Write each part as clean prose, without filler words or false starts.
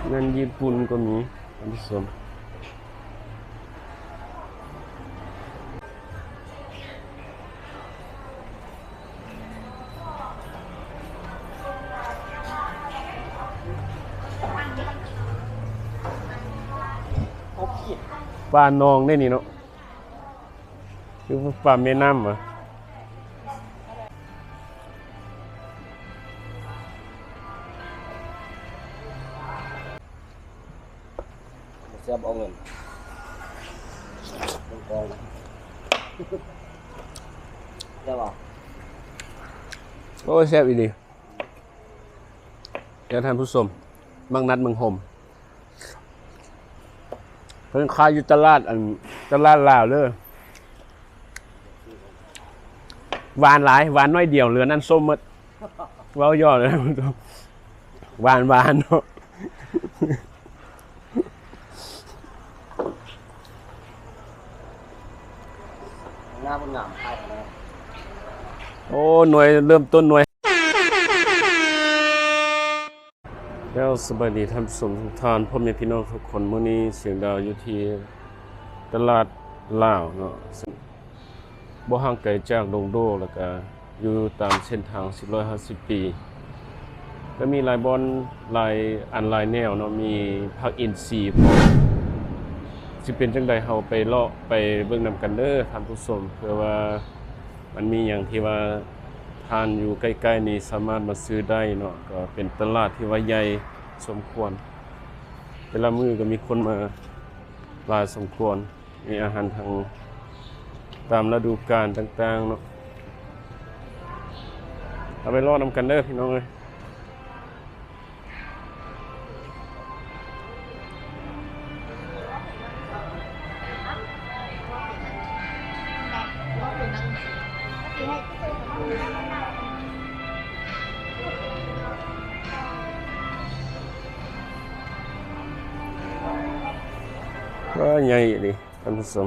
เงินญี่ปุ่นก็มีท่านผู้ชมปลานองได้นี่เนาะคือปลาแม่น้ำอ่ะเสียบเอาเงินกองได้ป่ะโอ้ยแซ่บอีดีเดี๋ยวท่านผู้ชมบางนัดเมืองห่มเพิ่นขายอยู่ตลาดตลาดลาวเด้อหวานหลายหวานน้อยเดียวเหลือนั่นส้มหมดเว้าย่อเลยหวานเนาะหน้ามันหนามใช่ไหมโอ้หน่วยเริ่มต้นหน่วยแล้วสวัสดีท่านผู้ชมทุกท่านพ่อแม่พี่น้องทุกคนมื้อนี้เสียงดาวอยู่ที่ตลาดลาวเนาะบ่ห่างไกลจากดงโดแล้วก็อยู่ตามเส้นทาง450ปีก็มีหลายบอนหลายอันหลายแนวเนาะมีผักอินทรีย์พร้อมสิเป็นจังได๋เฮาไปเลาะไปเบิ่งนำกันเด้อท่านผู้ชมเพื่อว่ามันมีหยังที่ว่าทานอยู่ใกล้ๆนี้สามารถมาซื้อได้เนาะก็เป็นตลาดที่ว่าใหญ่สมควรแต่ละมื้อก็มีคนมาหลายสมควรมีอาหารทางตามฤดูกาลต่างๆเนาะเอาไปรอนำกันเด้อพี่น้องเอ้ยก็ใหญ่ดิท่านผู้ชม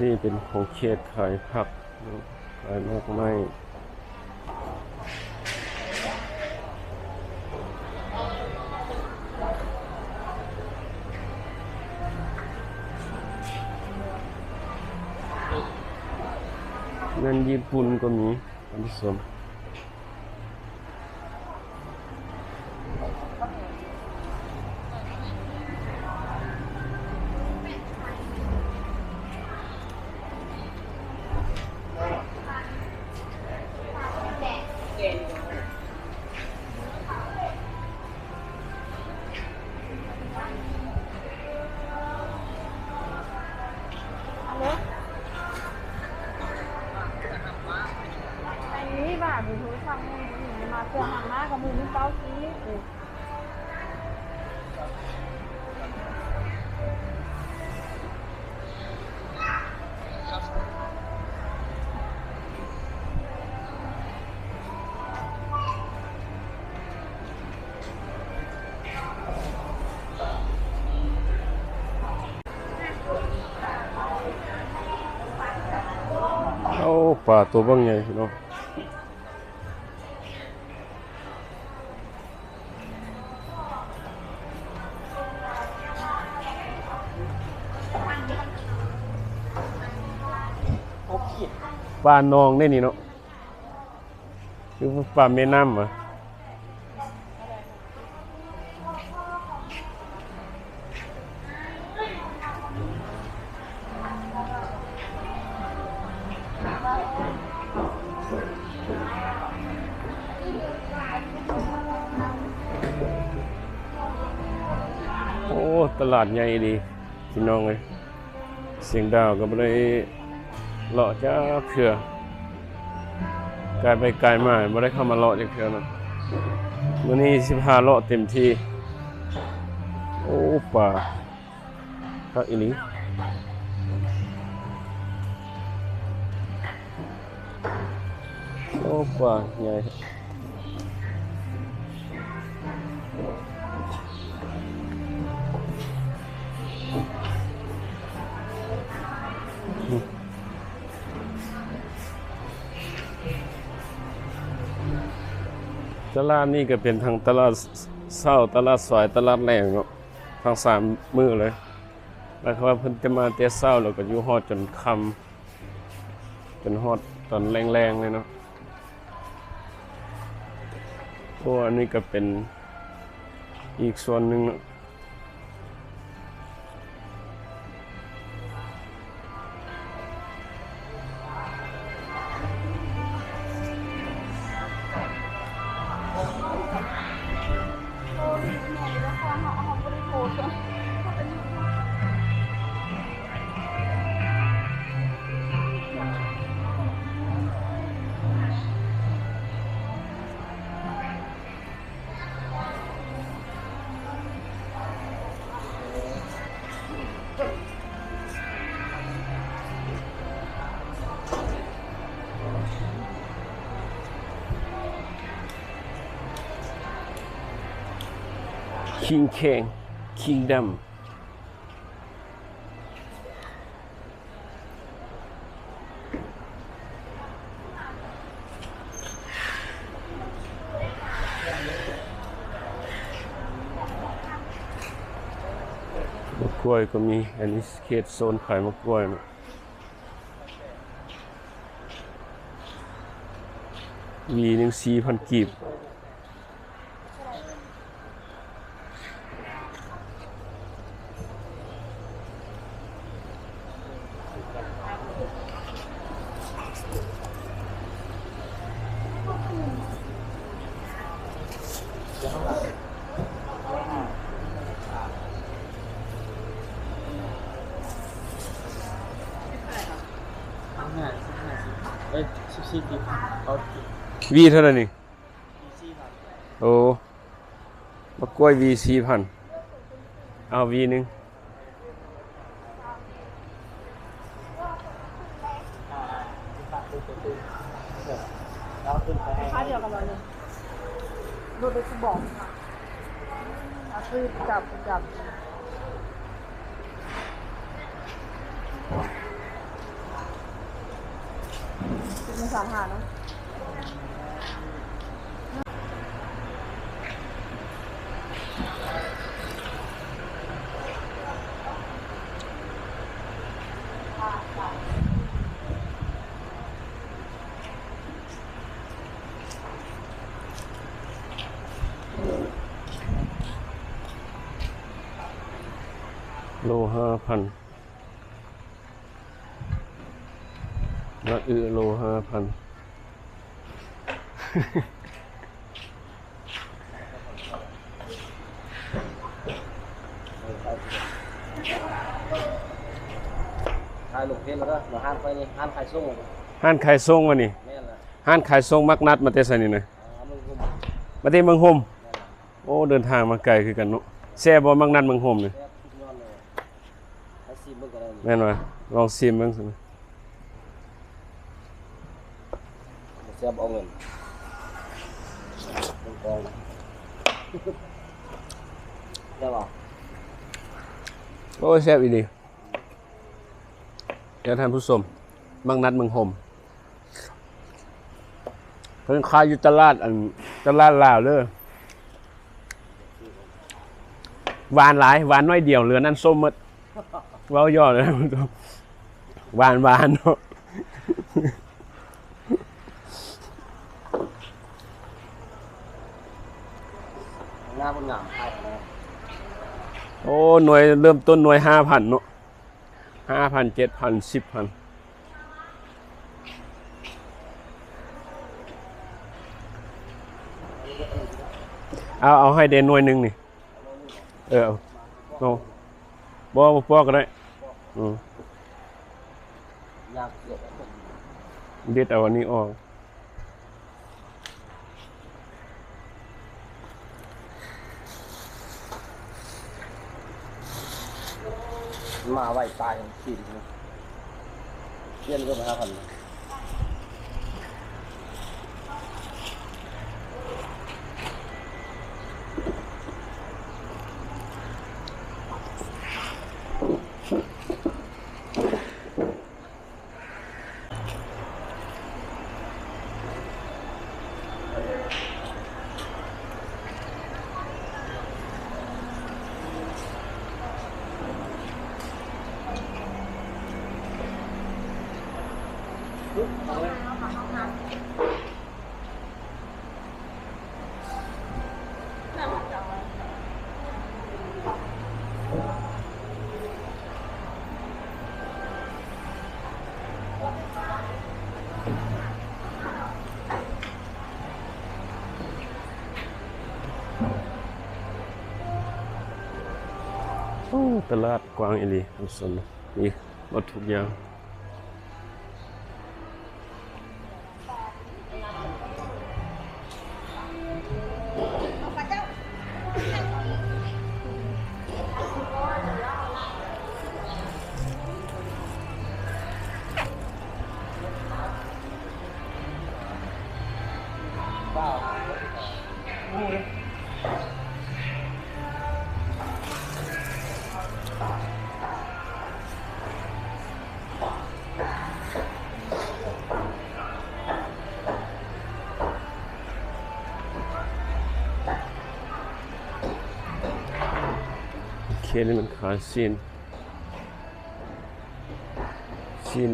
นี่เป็นของเขตขายผักขายมากไม้เงินญี่ปุ่นก็มีท่านผู้ชมนี่บ้าดูทุกทางมาเพื่อทางมากกับมือนี่เก้าชี้เอาปลาตัวบางใหญ่เนาะปลานองได้นี่เนาะคือปลาแม่น้ำอ่ะ ตลาดใหญ่ดีพี่น้องเอ้ยเสียงดาวก็บ่ได้เลาะจ้าเถื่อกายไปไกลมาบ่ได้เข้ามาเลาะจักเทื่อนะมื้อนี้สิพาเลาะเต็มที่โอ้ป่าคักอีหลีโอ้ป่าใหญ่ตลาดนี่ก็เป็นทางตลาดเช้าตลาดสายตลาดแรงเนาะทาง3มื้อเลยแล้วเขาว่าเพิ่นจะมาแต่เช้าแล้วก็อยู่ฮอดจนค่ำจนฮอดตอนแรงๆเลยเนาะโอ้อันนี้ก็เป็นอีกส่วนหนึงเนาะคิงแคงคิงดำมะกล้วยก็มีอันนี้เขตโซนขายมะกล้วยนะวีหนึ่ง4,000 กีบ14กิเขา วีเท่าไหร่นี่ 14 โอ้มะกล้วยวี4,000เอาวีหนึ่ง แล้วขึ้นไปให้ ค่าเดียวกันเลยรถไปสบอกคือจับเป็น3,500เนาะโล5,000ละโล5,000ถ่ายลูกเพชรแล้วก็มาห้านไฟนี่ห้านขายส่ง ห้านขายส่งมานี่ แม่นล่ะ ห้านขายส่งมักนัดมาแต่ไสนี่นะ มึงกุม มาแต่เมืองโฮมโอ้เดินทางมาไกลคือกันเนาะแซ่บบ่มักนัดเมืองโฮมนี่ แซ่บทุกยอดเลยให้ซีมึงก็ได้ แม่นว่าลองชิมเบิ่งซั่น แซ่บเอาเงินลงกองได้ป่ะ โอ้แซ่บอีหลีเดี๋ยวท่านผู้ชมมักนัดเมืองโฮมเพิ่นขายอยู่ตลาดตลาดลาวเด้อหวานหลายหวานน้อยเดียวเหลือนั่นส้มหมดเว้าย่อเลยนะคุณผู้ชมหวานเนาะ หน้าบนหนามไทยนะ โอ้หน่วยเริ่มต้นหน่วย 5,000 เนาะ 5,000 7,000 10,000เอาให้เดนหน่วยหนึงนี่เอา บ่ปอกก็ได้อืม ยากเกิด เด็ดเอาอันนี้ออก มาไว้ตายสี่ทีเย็นก็มา5,000โอ้ตลาดกว้างอีหลีอันสนมีหมดทุกอย่างนี่มันขายซีน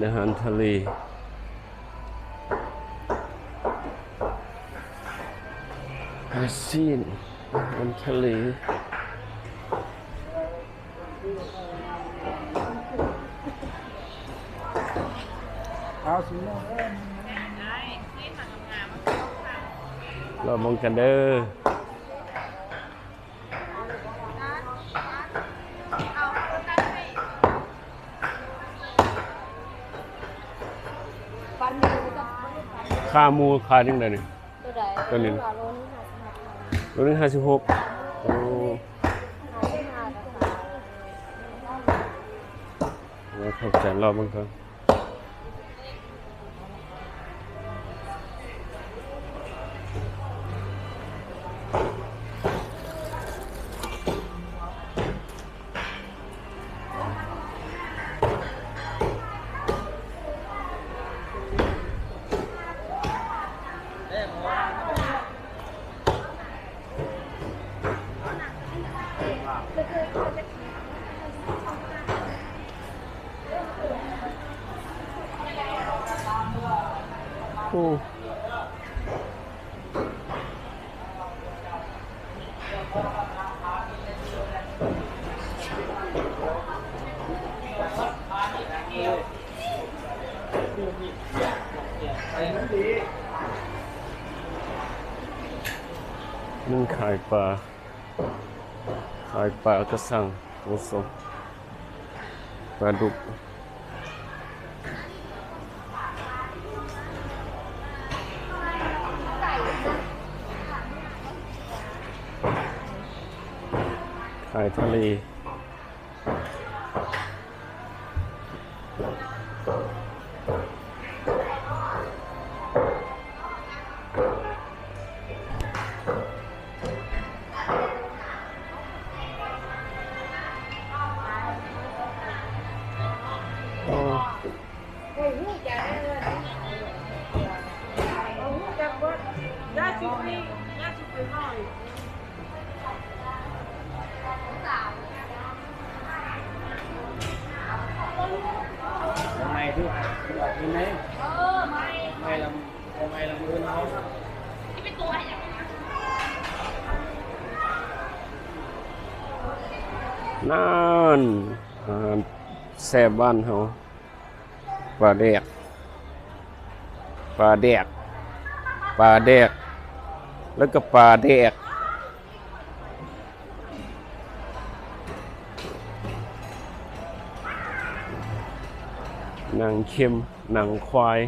อาหารทะเลซีนอาหารทะเลเรามองกันเด้อค่าหมูค่าจังได๋นี่ตัวนี้โลนึง56โอ้เข้าใจรอบมันก่อนโอ้นึ่งขายปลากระสังโอ้สมปลาดุกขายทะเลนั่นอาหารแซ่บบ้านเฮาปลาแดกแล้วก็ปลาแดก หนังเค็มหนังควาย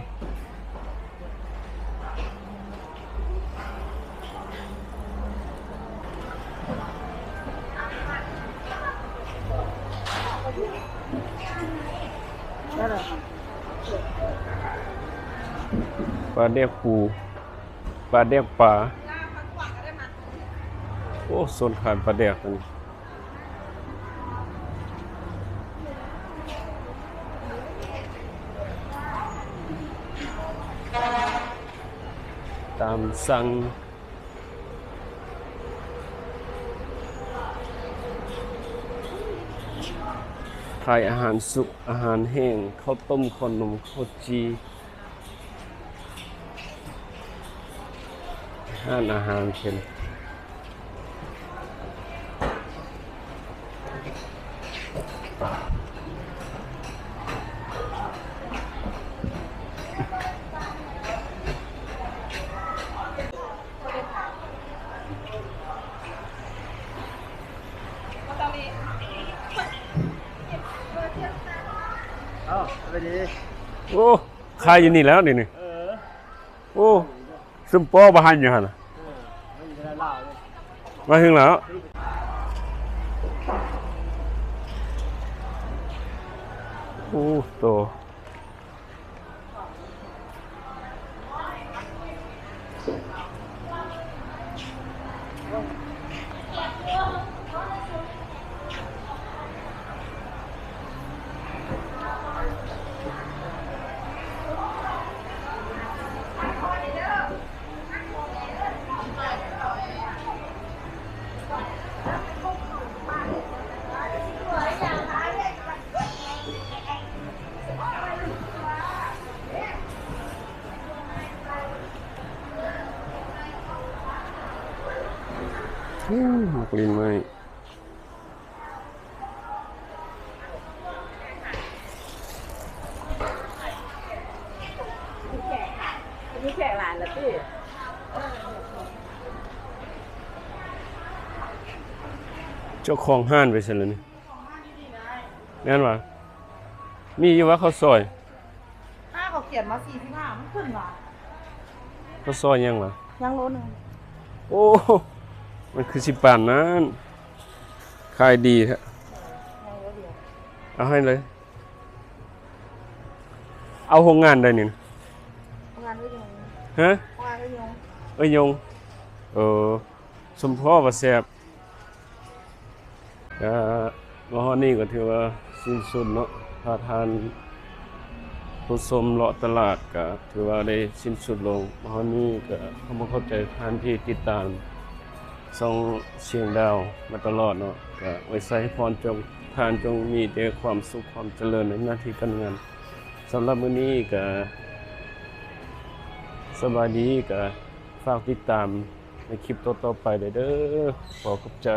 ปลาเด็กปูปลาเด็กปลาโอ้โซนขายปลาเด็กอันนี้ตามสั่งขายอาหารสุกอาหารแห้งข้าวต้มขนมข้าวจีอาหารเป็นไปดี โอ้ขายอยู่นี่แล้วนี่โอ้ซึมป้อบ้านอยู่หั่นน่ะ ไม่มีอะไรเล่าเลย มาถึงแล้วโอ้โตกลิ่นไหม มีแขกหลานแล้วพี่ เจ้าของห้านไปเสร็จแล้วนี่แน่นวะมีอยู่ว่าข้าวซอย ถ้าเขาเขียนมา45มันขึ้นมา ข้าวซอยยังวะ ยังโลนึง โอ้ มันคือสิปานนั้นขายดีแท้ ยังโลเดียว เอาให้เลย เอาโรงงานได้นี่นะ ทำงานด้วยยง ฮะ ทำงานด้วยยง เอ้ยยงสมพ่อว่าแซ่บมาฮอดนี่ก็ถือว่าสิ้นสุดเนาะพาทานผู้ชมเลาะตลาดก็ถือว่าได้สิ้นสุดลงมาฮอดนี้ก็เข้าใจท่านที่ติดตามส่องเสียงดาวมาตลอดเนาะก็ไว้ใส่ให้พรจงทานจงมีแต่ความสุขความเจริญในหน้าที่การงานสำหรับมื้อนี้ก็สบายดีก็ฝากติดตามในคลิปต่อๆไปเด้อขอขอบใจ